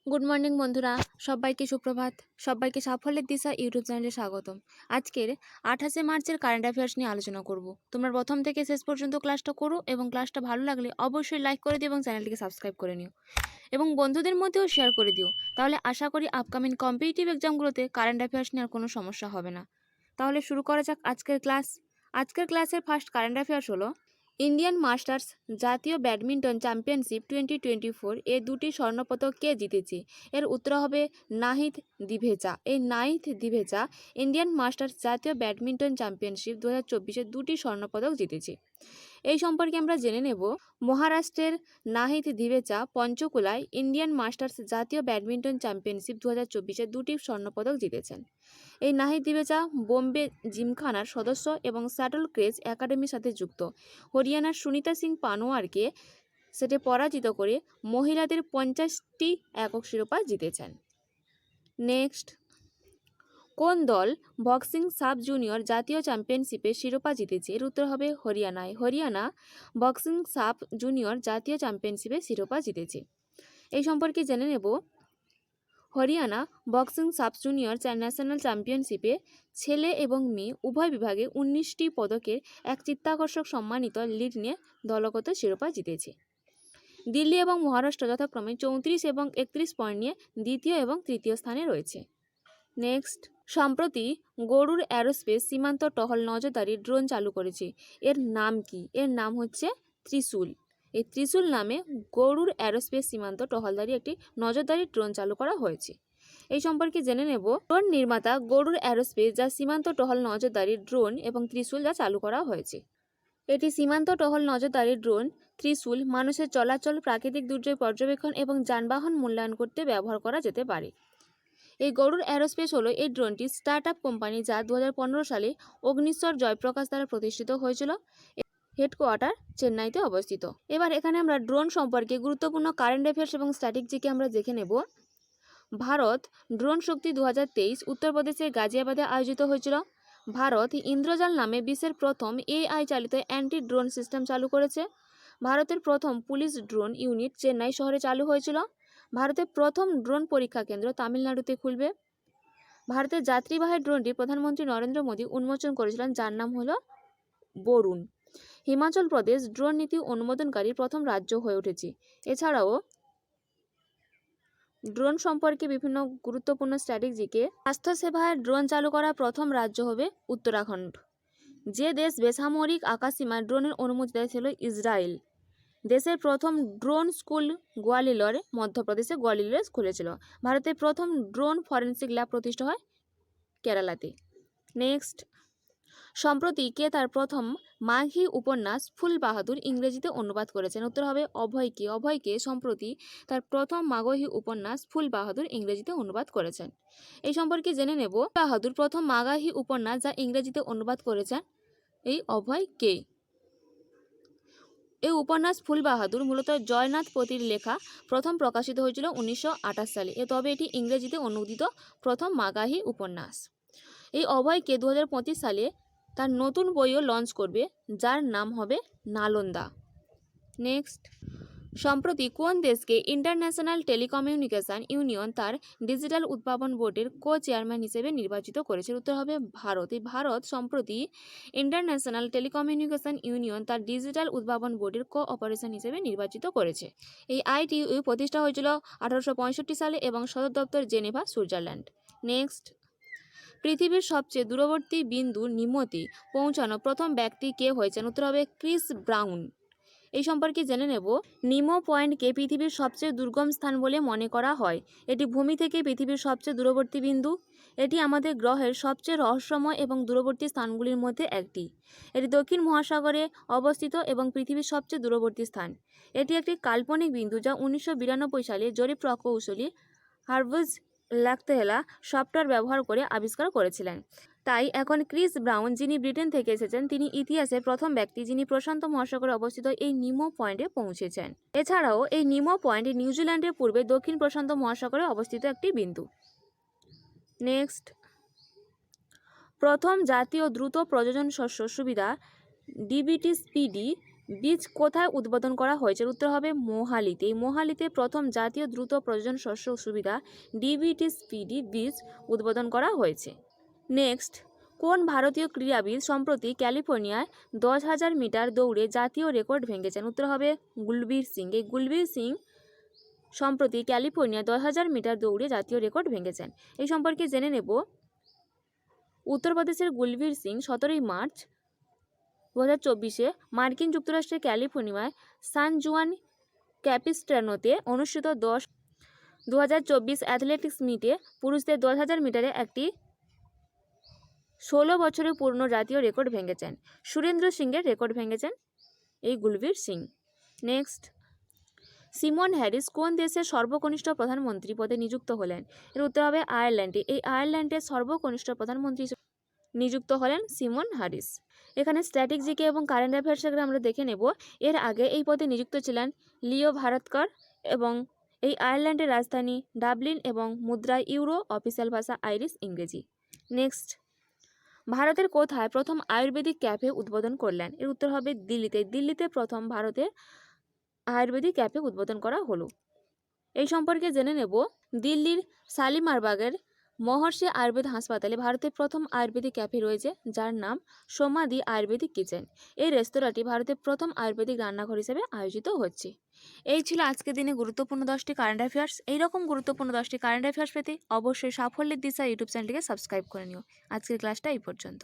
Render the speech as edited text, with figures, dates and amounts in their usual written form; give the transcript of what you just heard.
Good morning বন্ধুরা, সবাইকে সুপ্রভাত। সবাইকে সাফল্যের দিশা ইউটিউব চ্যানেলে স্বাগতম। আজকের 28শে মার্চের কারেন্ট অ্যাফেয়ার্স নিয়ে আলোচনা করব। তোমরা প্রথম থেকে শেষ পর্যন্ত ক্লাসটা করো এবং ক্লাসটা ভালো লাগলে অবশ্যই লাইক করে দিও এবং চ্যানেলটিকে সাবস্ক্রাইব করে নিও এবং বন্ধুদের মধ্যেও শেয়ার করে দিও। তাহলে আশা করি আপকামিং কম্পিটিটিভ এক্সামগুলোতে কারেন্ট অ্যাফেয়ার্স নিয়ে আর কোনো সমস্যা হবে না। তাহলে শুরু করা যাক আজকের ক্লাস। আজকের ক্লাসের ফার্স্ট কারেন্ট অ্যাফেয়ার্স হলো ইন্ডিয়ান মাস্টার্স জাতীয় ব্যাডমিন্টন চ্যাম্পিয়নশিপ 2024 এ দুটি স্বর্ণপদক কে জিতেছে? এর উত্তর হবে নাহিদ দিভেচা। এই নাহিদ দিভেচা ইন্ডিয়ান মাস্টার্স জাতীয় ব্যাডমিন্টন চ্যাম্পিয়নশিপ 2024 দুটি স্বর্ণপদক জিতেছে। এই সম্পর্কে আমরা জেনে নেব। মহারাষ্ট্রের নাহিদ দিভেচা পঞ্চকুলায় ইন্ডিয়ান মাস্টার্স জাতীয় ব্যাডমিন্টন চ্যাম্পিয়নশিপ 2024 দুটি স্বর্ণপদক জিতেছেন। এই নাহিদ দিভেচা বোম্বে জিমখানার সদস্য এবং স্যাটল ক্রেজ একাডেমির সাথে যুক্ত। হরিয়ানার সুনিতা সিং পানোয়ারকে সেটে পরাজিত করে মহিলাদের 50টি একক শিরোপা জিতেছেন। নেক্সট, কোন দল বক্সিং সাব জুনিয়র জাতীয় চ্যাম্পিয়নশিপে শিরোপা জিতেছে? এর উত্তর হবে হরিয়ানায়। হরিয়ানা বক্সিং সাব জুনিয়র জাতীয় চ্যাম্পিয়নশিপে শিরোপা জিতেছে। এই সম্পর্কে জেনে নেব। Haryana boxing sub junior national চ্যাম্পিয়নশিপে ছেলে এবং মেয়ে উভয় বিভাগে 19টি পদকের এক চিত্তাকর্ষক সম্মানিত লিড নিয়ে দলগত শিরোপা জিতেছে। দিল্লি এবং মহারাষ্ট্র যথাক্রমে 34 এবং 31 পয়েন্ট নিয়ে দ্বিতীয় এবং তৃতীয় স্থানে রয়েছে। নেক্সট, সম্প্রতি গরুড় অ্যারোস্পেস সীমান্ত টহল নজরদারি ড্রোন চালু করেছে। এর নাম কি? এর নাম হচ্ছে ত্রিশূল। এই ত্রিশূল নামে গরুড় অ্যারোস্পেস সীমান্ত টহলদারি একটি নজরদারি ড্রোন চালু করা হয়েছে। এই সম্পর্কে জেনে নেব। ড্রোন নির্মাতা গরুড় অ্যারোস্পেস যা সীমান্ত টহল নজরদারি ড্রোন এবং ত্রিশূল যা চালু করা হয়েছে। এটি সীমান্ত টহল নজরদারি ড্রোন ত্রিশূল মানুষের চলাচল, প্রাকৃতিক দুর্যোগ পর্যবেক্ষণ এবং যানবাহন মূল্যায়ন করতে ব্যবহার করা যেতে পারে। এই গরুড় অ্যারোস্পেস হলো এই ড্রোনটি স্টার্ট-আপ কোম্পানি যা 2015 সালে অগ্নিশ্বর জয়প্রকাশ দ্বারা প্রতিষ্ঠিত হয়েছিল। হেডকোয়ার্টার চেন্নাইতে অবস্থিত। এবার এখানে আমরা ড্রোন সম্পর্কে গুরুত্বপূর্ণ কারেন্ট অ্যাফেয়ার্স এবং স্ট্র্যাটেজিকে আমরা দেখে নেব। ভারত ড্রোন শক্তি 2023 উত্তরপ্রদেশের গাজিয়াবাদে আয়োজিত হয়েছিল। ভারত ইন্দ্রজাল নামে বিশ্বের প্রথম AI চালিত অ্যান্টি ড্রোন সিস্টেম চালু করেছে। ভারতের প্রথম পুলিশ ড্রোন ইউনিট চেন্নাই শহরে চালু হয়েছিল। ভারতের প্রথম ড্রোন পরীক্ষা কেন্দ্র তামিলনাড়ুতে খুলবে। ভারতের যাত্রীবাহী ড্রোনটি প্রধানমন্ত্রী নরেন্দ্র মোদী উন্মোচন করেছিলেন, যার নাম হলো বরুণ। হিমাচল প্রদেশ ড্রোন নীতি অনুমোদনকারী প্রথম রাজ্য হয়ে উঠেছে। এছাড়াও ড্রোন সম্পর্কে বিভিন্ন গুরুত্বপূর্ণ স্ট্র্যাটেজিকে স্বাস্থ্যসেবায় ড্রোন চালু করা প্রথম রাজ্য হবে উত্তরাখণ্ড। যে দেশ বেসামরিক আকাশসীমায় ড্রোনের অনুমতি দিয়েছিল ইসরায়েল। দেশের প্রথম ড্রোন স্কুল গোয়ালিয়রে মধ্যপ্রদেশে গোয়ালিয়রে খুলেছিল। ভারতের প্রথম ড্রোন ফরেন্সিক ল্যাব প্রতিষ্ঠা হয় কেরালাতে। নেক্সট, সম্প্রতি কে তার প্রথম মাঘী উপন্যাস ফুল বাহাদুর ইংরেজিতে অনুবাদ করেছেন? উত্তর হবে অভয়কে। অভয়কে সম্প্রতি তার প্রথম মাগহী উপন্যাস ফুল বাহাদুর ইংরেজিতে অনুবাদ করেছেন। এই সম্পর্কে জেনে নেব। বাহাদুর প্রথম মাগাহী উপন্যাস যা ইংরেজিতে অনুবাদ করেছেন এই অভয়কে। এই উপন্যাস ফুল বাহাদুর মূলত জয়নাথ পতির লেখা, প্রথম প্রকাশিত হয়েছিল 1928 সালে। তবে এটি ইংরেজিতে অনুদিত প্রথম মাগাহী উপন্যাস। এই অভয়কে 2025 সালে তার নতুন বইও লঞ্চ করবে, যার নাম হবে নালন্দা। নেক্সট, সম্প্রতি কোন দেশকে ইন্টারন্যাশনাল টেলিকমিউনিকেশন ইউনিয়ন তার ডিজিটাল উদ্ভাবন বোর্ডের চেয়ারম্যান হিসেবে নির্বাচিত করেছে? উত্তর হবে ভারত। এই ভারত সম্প্রতি ইন্টারন্যাশনাল টেলিকমিউনিকেশন ইউনিয়ন তার ডিজিটাল উদ্ভাবন বোর্ডের অপারেশন হিসেবে নির্বাচিত করেছে। এই ITU প্রতিষ্ঠা হয়েছিল 1865 সালে এবং সদর দপ্তর জেনেভা, সুইজারল্যান্ড। নেক্সট, পৃথিবীর সবচেয়ে দূরবর্তী বিন্দু নিমোতে পৌঁছানো প্রথম ব্যক্তি কে হয়েছেন? উত্তর হবে ক্রিস ব্রাউন। এই সম্পর্কে জেনে নেব। নিমো পয়েন্টকে পৃথিবীর সবচেয়ে দুর্গম স্থান বলে মনে করা হয়। এটি ভূমি থেকে পৃথিবীর সবচেয়ে দূরবর্তী বিন্দু। এটি আমাদের গ্রহের সবচেয়ে রহস্যময় এবং দূরবর্তী স্থানগুলির মধ্যে একটি। এটি দক্ষিণ মহাসাগরে অবস্থিত এবং পৃথিবীর সবচেয়ে দূরবর্তী স্থান। এটি একটি কাল্পনিক বিন্দু যা 1992 সালে জরিপ প্রকৌশলী হার্বজ ল্যাকতেহেলা সফটওয়্যার ব্যবহার করে আবিষ্কার করেছিলেন। তাই এখন ক্রিস ব্রাউন, যিনি ব্রিটেন থেকে এসেছেন, তিনি ইতিহাসের প্রথম ব্যক্তি যিনি প্রশান্ত মহাসাগরে অবস্থিত এই নিমো পয়েন্টে পৌঁছেছেন। এছাড়াও এই নিমো পয়েন্ট নিউজিল্যান্ডের পূর্বে দক্ষিণ প্রশান্ত মহাসাগরে অবস্থিত একটি বিন্দু। নেক্সট, প্রথম জাতীয় দ্রুত প্রযোজন শস্য সুবিধা DBT স্পিডি বীজ কোথায় উদ্বোধন করা হয়েছে? উত্তর হবে মোহালিতে। এই মোহালিতে প্রথম জাতীয় দ্রুত প্রজনন শস্য সুবিধা DBT-SPD বীজ উদ্বোধন করা হয়েছে। নেক্সট, কোন ভারতীয় ক্রীড়াবিদ সম্প্রতি ক্যালিফোর্নিয়ায় 10,000 মিটার দৌড়ে জাতীয় রেকর্ড ভেঙেছেন? উত্তর হবে গুলবীর সিং। এই গুলবীর সিং সম্প্রতি ক্যালিফোর্নিয়া 10,000 মিটার দৌড়ে জাতীয় রেকর্ড ভেঙেছেন। এই সম্পর্কে জেনে নেব। উত্তরপ্রদেশের গুলবীর সিং 17 মার্চ 2024 মার্কিন যুক্তরাষ্ট্রের ক্যালিফোর্নিয়ায় সান জুয়ান ক্যাপিস্ট্রানোতে অনুষ্ঠিত 2024 অ্যাথলেটিক্স মিটে পুরুষদের 10,000 মিটারে একটি 16 বছরের পূর্ণ জাতীয় রেকর্ড ভেঙেছেন। সুরেন্দ্র সিংয়ের রেকর্ড ভেঙেছেন এই Gulveer Singh. Next, Simon Harris কোন দেশের সর্বকনিষ্ঠ প্রধানমন্ত্রী পদে নিযুক্ত হলেন? এর উত্তর হবে আয়ারল্যান্ডে। এই আয়ারল্যান্ডের সর্বকনিষ্ঠ প্রধানমন্ত্রী নিযুক্ত হলেন সিমন হ্যারিস। এখানে স্ট্যাটিক জিকে এবং কারেন্ট অ্যাফেয়ার্স আমরা দেখে নেব। এর আগে এই পদে নিযুক্ত ছিলেন লিও ভারাদকর এবং এই আয়ারল্যান্ডের রাজধানী ডাবলিন এবং মুদ্রা ইউরো, অফিসিয়াল ভাষা আইরিশ ইংরেজি। নেক্সট, ভারতের কোথায় প্রথম আয়ুর্বেদিক ক্যাফে উদ্বোধন করলেন? এর উত্তর হবে দিল্লিতে। দিল্লিতে প্রথম ভারতের আয়ুর্বেদিক ক্যাফে উদ্বোধন করা হলো। এই সম্পর্কে জেনে নেব। দিল্লির শালিমারবাগের মহর্ষি আয়ুর্বেদ হাসপাতালে ভারতের প্রথম আয়ুর্বেদিক ক্যাফে রয়েছে, যার নাম সোমাদি আয়ুর্বেদিক কিচেন। এই রেস্তোরাঁটি ভারতের প্রথম আয়ুর্বেদিক রান্নাঘর হিসেবে আয়োজিত হচ্ছে। এই ছিল আজকের দিনে গুরুত্বপূর্ণ 10টি কারেন্ট অ্যাফেয়ার্স। এইরকম গুরুত্বপূর্ণ 10টি কারেন্ট অ্যাফেয়ার্স পেতে অবশ্যই সাফল্যের দিশা ইউটিউব চ্যানেলটিকে সাবস্ক্রাইব করে নিও। আজকের ক্লাসটা এই পর্যন্ত।